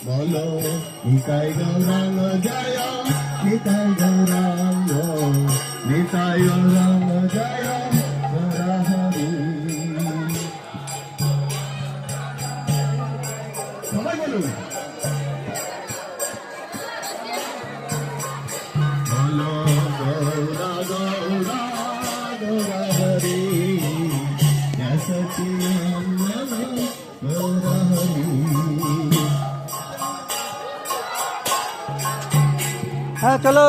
বলো নিতাই গৌরাঙ্গ জয় নিতাই গৌরাঙ্গ নিতাই গৌরাঙ্গ জয় হরি। সবাই বলুন বলো গৌরা গৌরা গৌরা হরি সচিনন্দন গৌরা হরি। হ্যাঁ চলো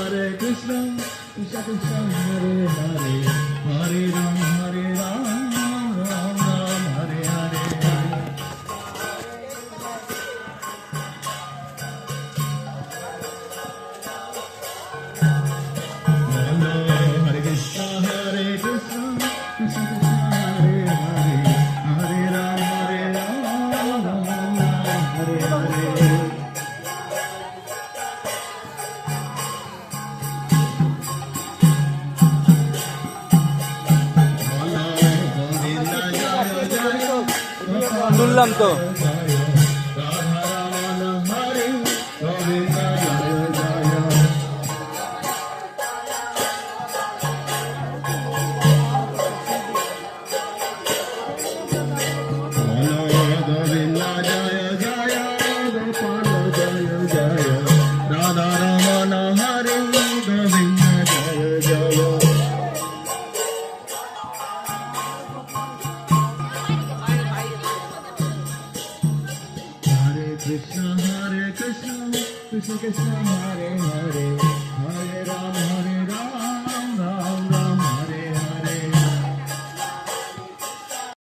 Hare Krishna, Krishna Krishna Hare Hare, Hare Ram Hare Ram, Ram Ram Hare Hare. Hare Krishna, Hare Krishna, Krishna Krishna Hare Hare, Hare Ram Hare Ram, Ram Ram Hare Hare. শুনলাম তো Krishna Hare Krishna, Krishna Krishna Hare Hare, Hare Ram Hare